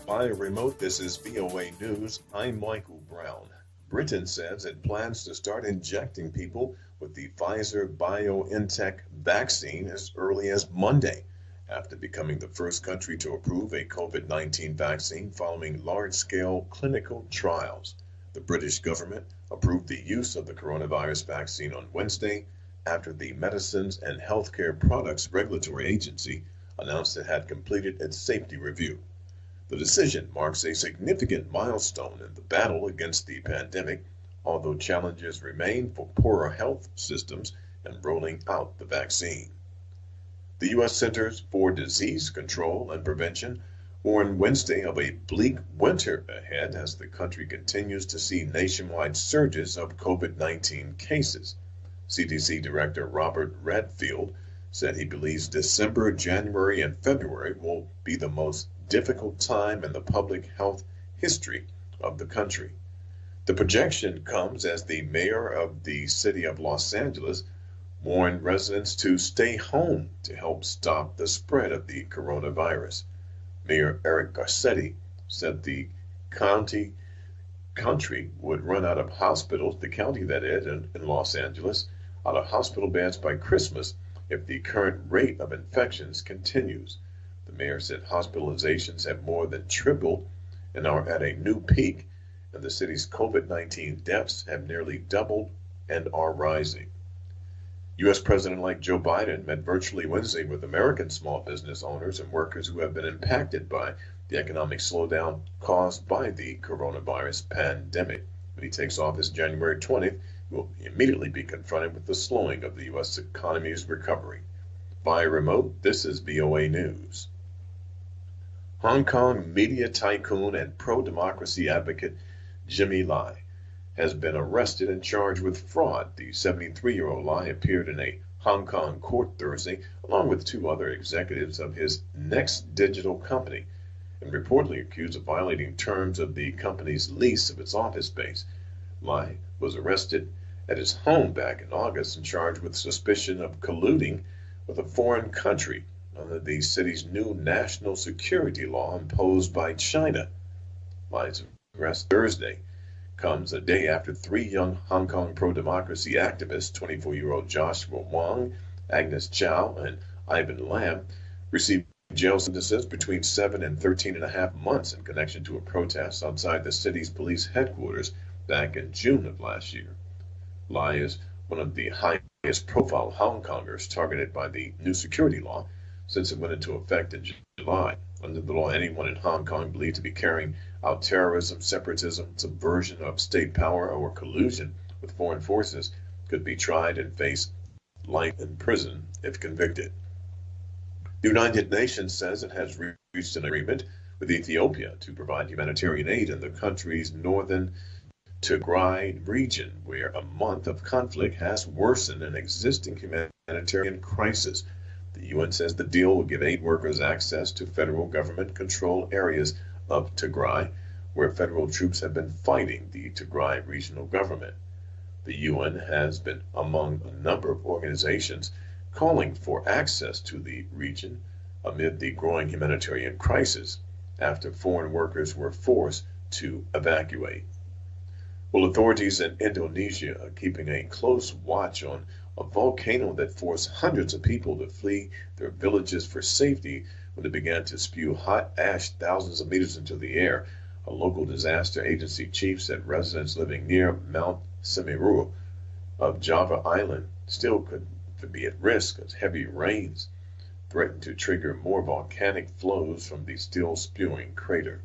Via remote, this is VOA News. I'm Michael Brown. Britain says it plans to start injecting people with the Pfizer biontech vaccine as early as Monday, after becoming the first country to approve a COVID-19 vaccine following large-scale clinical trials. The British government approved the use of the coronavirus vaccine on Wednesday after the Medicines and Healthcare Products Regulatory Agency announced it had completed its safety review. The decision marks a significant milestone in the battle against the pandemic, although challenges remain for poorer health systems in rolling out the vaccine. The U.S. Centers for Disease Control and Prevention warned Wednesday of a bleak winter ahead as the country continues to see nationwide surges of COVID-19 cases. CDC Director Robert Redfield said he believes December, January, and February will be the most difficult time in the public health history of the country. The projection comes as the mayor of the city of Los Angeles warned residents to stay home to help stop the spread of the coronavirus. Mayor Eric Garcetti said the country would run out of hospitals, the county that is, in Los Angeles, out of hospital beds by Christmas if the current rate of infections continues. The mayor said hospitalizations have more than tripled and are at a new peak, and the city's COVID-19 deaths have nearly doubled and are rising. U.S. President-elect Joe Biden met virtually Wednesday with American small business owners and workers who have been impacted by the economic slowdown caused by the coronavirus pandemic. When he takes office January 20th, he will immediately be confronted with the slowing of the U.S. economy's recovery. Via remote, this is VOA News. Hong Kong media tycoon and pro-democracy advocate Jimmy Lai has been arrested and charged with fraud. The 73-year-old Lai appeared in a Hong Kong court Thursday, along with two other executives of his Next Digital company, and reportedly accused of violating terms of the company's lease of its office space. Lai was arrested at his home back in August and charged with suspicion of colluding with a foreign country under the city's new national security law imposed by China. Lai's arrest Thursday comes a day after three young Hong Kong pro-democracy activists, 24-year-old Joshua Wong, Agnes Chow, and Ivan Lam, received jail sentences between 7 and 13 and a half months in connection to a protest outside the city's police headquarters back in June of last year. Lai is one of the highest profile Hong Kongers targeted by the new security law since it went into effect in July. Under the law, anyone in Hong Kong believed to be carrying out terrorism, separatism, subversion of state power, or collusion with foreign forces could be tried and face life in prison if convicted. The United Nations says it has reached an agreement with Ethiopia to provide humanitarian aid in the country's northern Tigray region, where a month of conflict has worsened an existing humanitarian crisis. The UN says the deal will give aid workers access to federal government-controlled areas of Tigray, where federal troops have been fighting the Tigray regional government. The UN has been among a number of organizations calling for access to the region amid the growing humanitarian crisis after foreign workers were forced to evacuate. Well, authorities in Indonesia are keeping a close watch on a volcano that forced hundreds of people to flee their villages for safety when it began to spew hot ash thousands of meters into the air. A local disaster agency chief said residents living near Mount Semeru of Java Island still could be at risk as heavy rains threaten to trigger more volcanic flows from the still spewing crater.